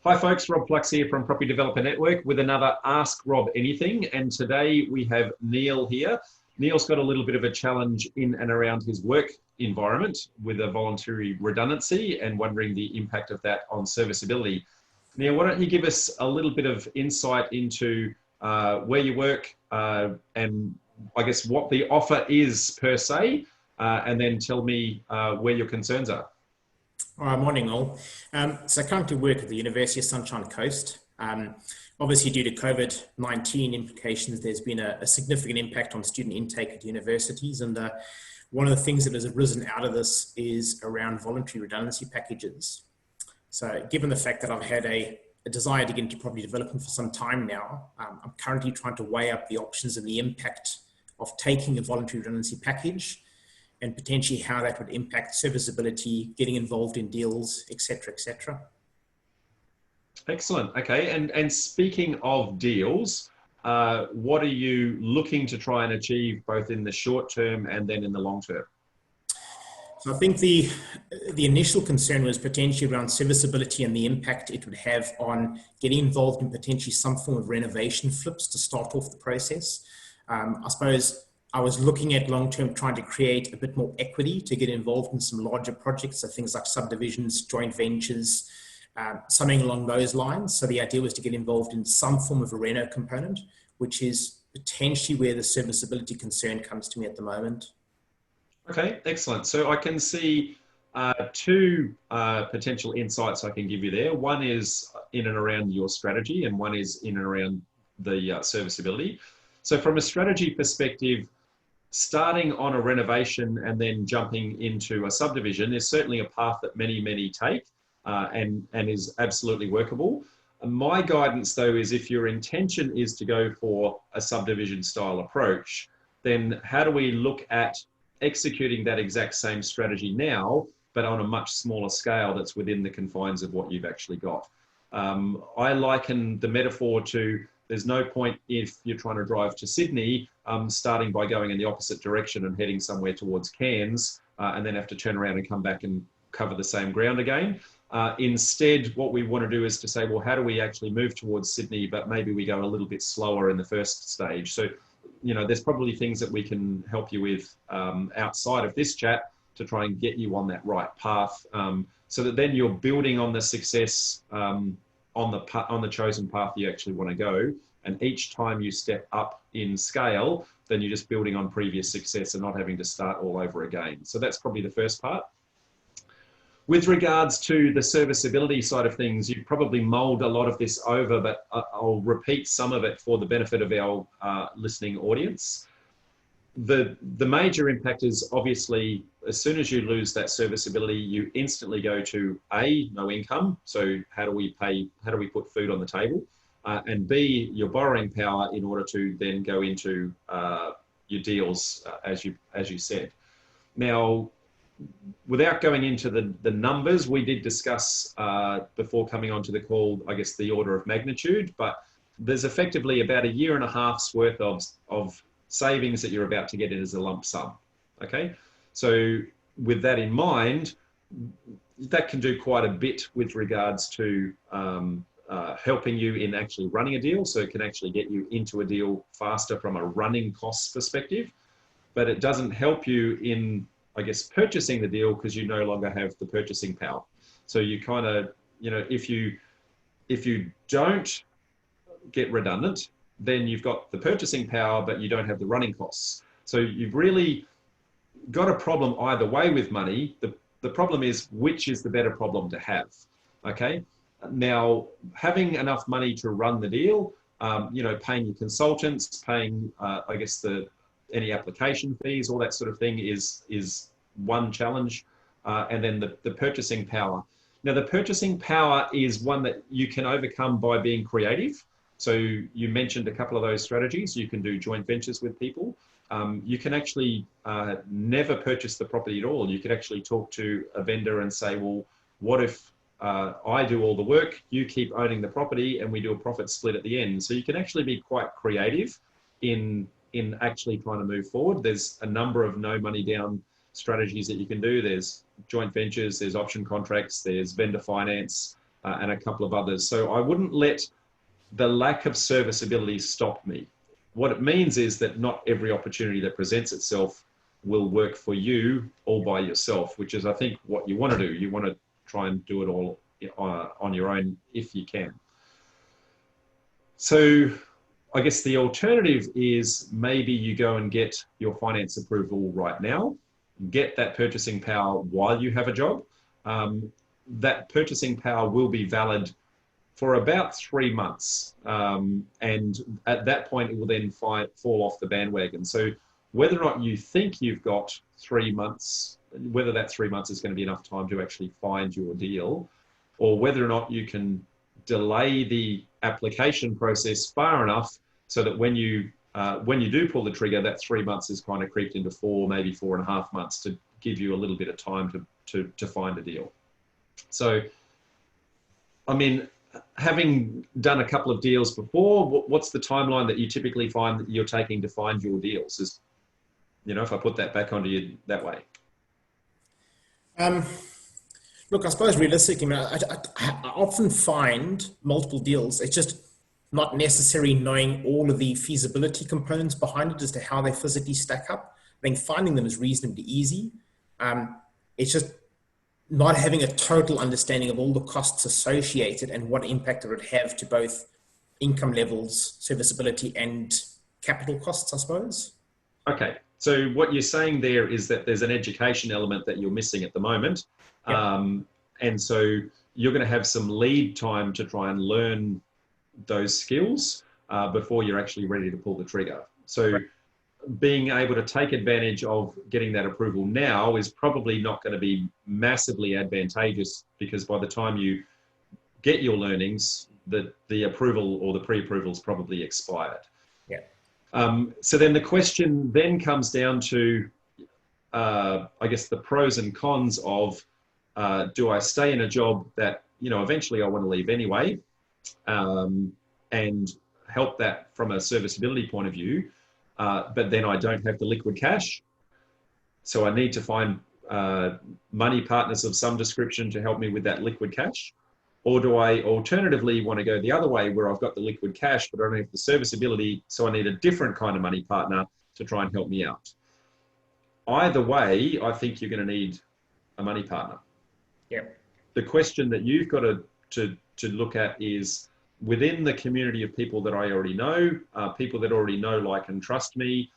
Hi folks, Rob Flux here from Property Developer Network with another Ask Rob Anything. And today we have Neil here. Neil's got a little bit of a challenge in and around his work environment with a voluntary redundancy and wondering the impact of that on serviceability. Neil, why don't you give us a little bit of insight into where you work and I guess what the offer is per se, and then tell me where your concerns are. All right, morning all. So I currently work at the University of Sunshine Coast. Obviously due to COVID-19 implications, there's been a significant impact on student intake at universities. And one of the things that has arisen out of this is around voluntary redundancy packages. So given the fact that I've had a desire to get into property development for some time now, I'm currently trying to weigh up the options and the impact of taking a voluntary redundancy package and potentially how that would impact serviceability, getting involved in deals, etc., etc. Excellent. Okay. And speaking of deals, what are you looking to try and achieve both in the short term and then in the long term? So I think the initial concern was potentially around serviceability and the impact it would have on getting involved in potentially some form of renovation flips to start off the process. I suppose I was looking at long-term trying to create a bit more equity to get involved in some larger projects, so things like subdivisions, joint ventures, something along those lines. So the idea was to get involved in some form of a reno component, which is potentially where the serviceability concern comes to me at the moment. Okay, excellent. So I can see two potential insights I can give you there. One is in and around your strategy and one is in and around the serviceability. So from a strategy perspective, starting on a renovation and then jumping into a subdivision is certainly a path that many take and is absolutely workable. My guidance though is if your intention is to go for a subdivision style approach, then how do we look at executing that exact same strategy now, but on a much smaller scale that's within the confines of what you've actually got? I liken the metaphor to there's no point if you're trying to drive to Sydney, starting by going in the opposite direction and heading somewhere towards Cairns, and then have to turn around and come back and cover the same ground again. Instead, what we want to do is to say, well, how do we actually move towards Sydney, but maybe we go a little bit slower in the first stage. So, you know, there's probably things that we can help you with outside of this chat to try and get you on that right path, so that then you're building on the success on the chosen path you actually want to go. And each time you step up in scale, then you're just building on previous success and not having to start all over again. So that's probably the first part. With regards to the serviceability side of things, you've probably mulled a lot of this over, but I'll repeat some of it for the benefit of our listening audience. The major impact is obviously as soon as you lose that serviceability, you instantly go to A, no income. So how do we put food on the table? And B, your borrowing power in order to then go into your deals, as you said. Now, without going into the numbers, we did discuss before coming onto the call, I guess the order of magnitude, but there's effectively about 1.5 years worth of savings that you're about to get in as a lump sum. Okay, so with that in mind, that can do quite a bit with regards to helping you in actually running a deal. So it can actually get you into a deal faster from a running costs perspective, but it doesn't help you in, I guess, purchasing the deal because you no longer have the purchasing power. So you kind of, you know, if you don't get redundant, then you've got the purchasing power, but you don't have the running costs. So you've really got a problem either way with money. The problem is, which is the better problem to have? Okay. Now, having enough money to run the deal, you know, paying your consultants, paying, I guess, any application fees, all that sort of thing is one challenge. And then the purchasing power. Now, the purchasing power is one that you can overcome by being creative. So you mentioned a couple of those strategies. You can do joint ventures with people. You can actually never purchase the property at all. You could actually talk to a vendor and say, well, what if I do all the work, you keep owning the property, and we do a profit split at the end? So you can actually be quite creative in actually trying to move forward. There's a number of no money down strategies that you can do. There's joint ventures, there's option contracts, there's vendor finance, and a couple of others. So I wouldn't let the lack of serviceability stop me. What it means is that not every opportunity that presents itself will work for you all by yourself, which is, I think, what you want to do. You want to try and do it all on your own if you can. So I guess the alternative is maybe you go and get your finance approval right now, get that purchasing power while you have a job. That purchasing power will be valid for about 3 months. And at that point, it will then fall off the bandwagon. So whether or not you think you've got 3 months, whether that 3 months is going to be enough time to actually find your deal, or whether or not you can delay the application process far enough so that when you do pull the trigger, that 3 months is kind of creeped into 4, maybe 4.5 months to give you a little bit of time to find a deal. So, I mean, having done a couple of deals before, what's the timeline that you typically find that you're taking to find your deals? Is, if I put that back onto you that way. Look, I suppose realistically, I often find multiple deals. It's just not necessary knowing all of the feasibility components behind it as to how they physically stack up. I think finding them is reasonably easy. It's just not having a total understanding of all the costs associated and what impact it would have to both income levels, serviceability, and capital costs, I suppose. Okay. So what you're saying there is that there's an education element that you're missing at the moment. Yep. And so you're going to have some lead time to try and learn those skills before you're actually ready to pull the trigger. So right. Being able to take advantage of getting that approval now is probably not going to be massively advantageous, because by the time you get your learnings, the approval or the pre-approval is probably expired. Yeah. So then the question then comes down to, I guess, the pros and cons of, do I stay in a job that, eventually I want to leave anyway, and help that from a serviceability point of view, but then I don't have the liquid cash. So I need to find money partners of some description to help me with that liquid cash. Or do I alternatively want to go the other way, where I've got the liquid cash, but I don't have the serviceability, so I need a different kind of money partner to try and help me out? Either way, I think you're going to need a money partner. Yep. The question that you've got to look at is, within the community of people that I already know, people that already know, like, and trust me,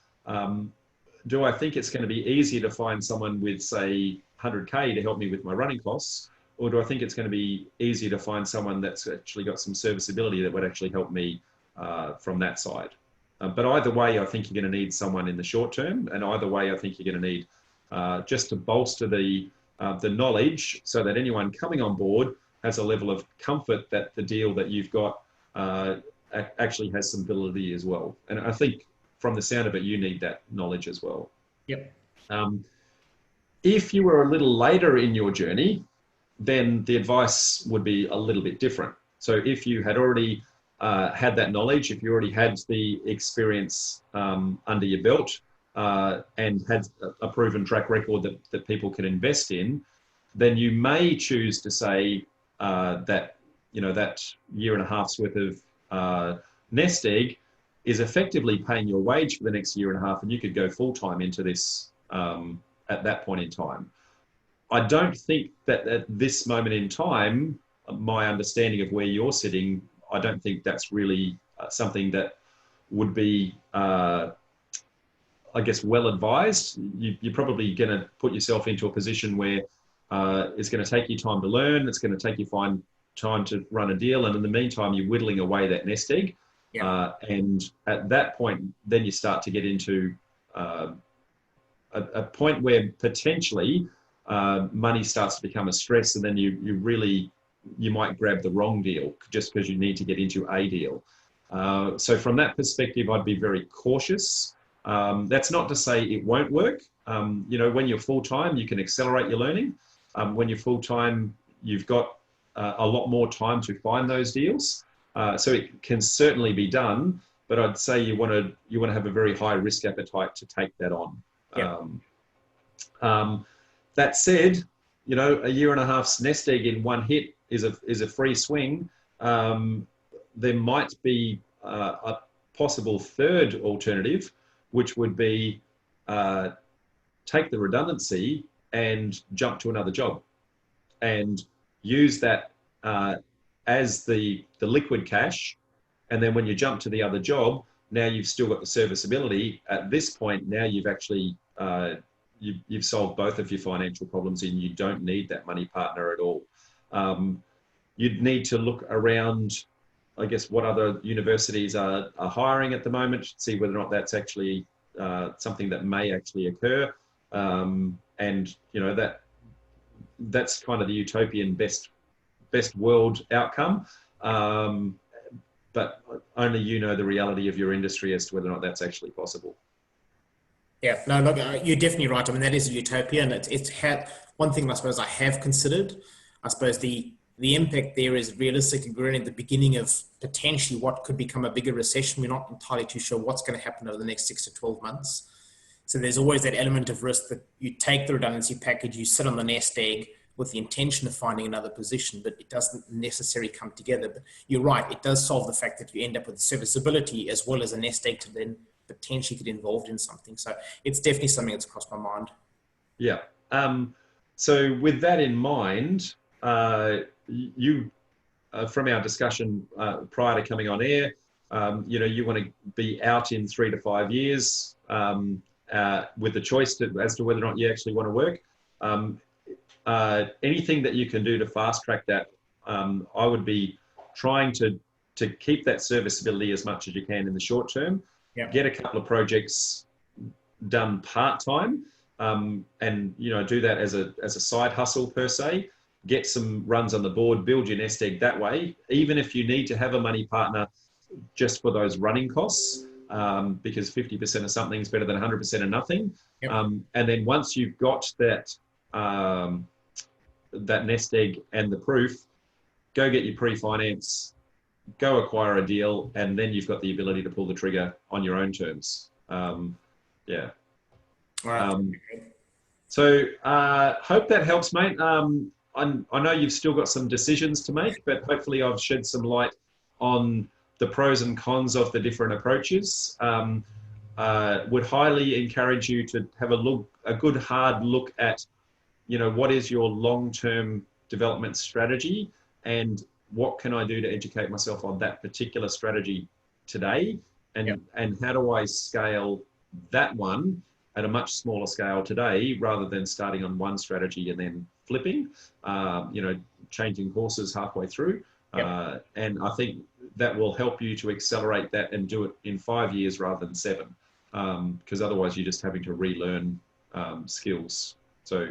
do I think it's going to be easier to find someone with, say, 100K to help me with my running costs? Or do I think it's going to be easier to find someone that's actually got some serviceability that would actually help me from that side? But either way, I think you're going to need someone in the short term. And either way, I think you're going to need just to bolster the knowledge, so that anyone coming on board has a level of comfort that the deal that you've got actually has some validity as well. And I think from the sound of it, you need that knowledge as well. Yep. If you were a little later in your journey, then the advice would be a little bit different. So if you had already had that knowledge, if you already had the experience under your belt and had a proven track record that people can invest in, then you may choose to say that, that 1.5 years worth of nest egg is effectively paying your wage for the next 1.5 years, and you could go full-time into this at that point in time. I don't think that at this moment in time, my understanding of where you're sitting, I don't think that's really something that would be, I guess, well advised. You're probably going to put yourself into a position where it's going to take you time to learn. It's going to take you time to run a deal. And in the meantime, you're whittling away that nest egg. Yeah. And at that point, then you start to get into a point where potentially money starts to become a stress, and then you might grab the wrong deal just because you need to get into a deal. So from that perspective, I'd be very cautious. That's not to say it won't work. When you're full-time, you can accelerate your learning. When you're full-time, you've got a lot more time to find those deals. So it can certainly be done, but I'd say you want to have a very high risk appetite to take that on. Yeah. That said, 1.5 years nest egg in one hit is a free swing, there might be a possible third alternative, which would be take the redundancy and jump to another job and use that as the liquid cash. And then when you jump to the other job, now you've still got the serviceability. At this point, now you've actually, you've solved both of your financial problems and you don't need that money partner at all. You'd need to look around, I guess, what other universities are hiring at the moment, see whether or not that's actually something that may actually occur. And, you know, that's kind of the utopian best world outcome. But only you know the reality of your industry as to whether or not that's actually possible. Yeah, no, look, you're definitely right. I mean, that is a utopia, and it's one thing I suppose I have considered. I suppose the impact there is realistically we're in the beginning of potentially what could become a bigger recession. We're not entirely too sure what's going to happen over the next 6 to 12 months. So there's always that element of risk that you take the redundancy package, you sit on the nest egg with the intention of finding another position, but it doesn't necessarily come together. But you're right, it does solve the fact that you end up with serviceability as well as a nest egg to then potentially get involved in something. So it's definitely something that's crossed my mind. Yeah. So with that in mind, you, from our discussion prior to coming on air, you know, you want to be out in 3 to 5 years with the choice as to whether or not you actually want to work. Anything that you can do to fast track that, I would be trying to keep that serviceability as much as you can in the short term. Yeah. Get a couple of projects done part-time, and, you know, do that as a side hustle per se. Get some runs on the board, build your nest egg that way, even if you need to have a money partner just for those running costs, because 50% of something is better than 100% of nothing. Yep. And then once you've got that nest egg and the proof, go get your pre-finance, go acquire a deal, and then you've got the ability to pull the trigger on your own terms. Yeah. Right. So hope that helps, mate. I know you've still got some decisions to make, but hopefully I've shed some light on the pros and cons of the different approaches. Would highly encourage you to have a good hard look at, you know, what is your long-term development strategy and what can I do to educate myself on that particular strategy today, and how do I scale that one at a much smaller scale today rather than starting on one strategy and then flipping, you know, changing horses halfway through. And I think that will help you to accelerate that and do it in 5 years rather than 7, because otherwise you're just having to relearn skills. So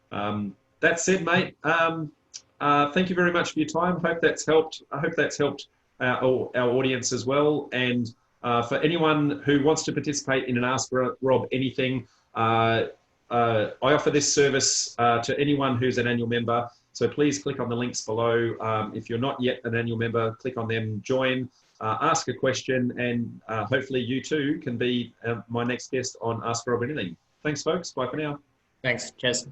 that said, mate, thank you very much for your time. Hope that's helped. I hope that's helped our audience as well. And for anyone who wants to participate in an Ask Rob Anything, I offer this service to anyone who's an annual member. So please click on the links below. If you're not yet an annual member, click on them, join, ask a question, and hopefully you too can be my next guest on Ask Rob Anything. Thanks, folks. Bye for now. Thanks. Cheers.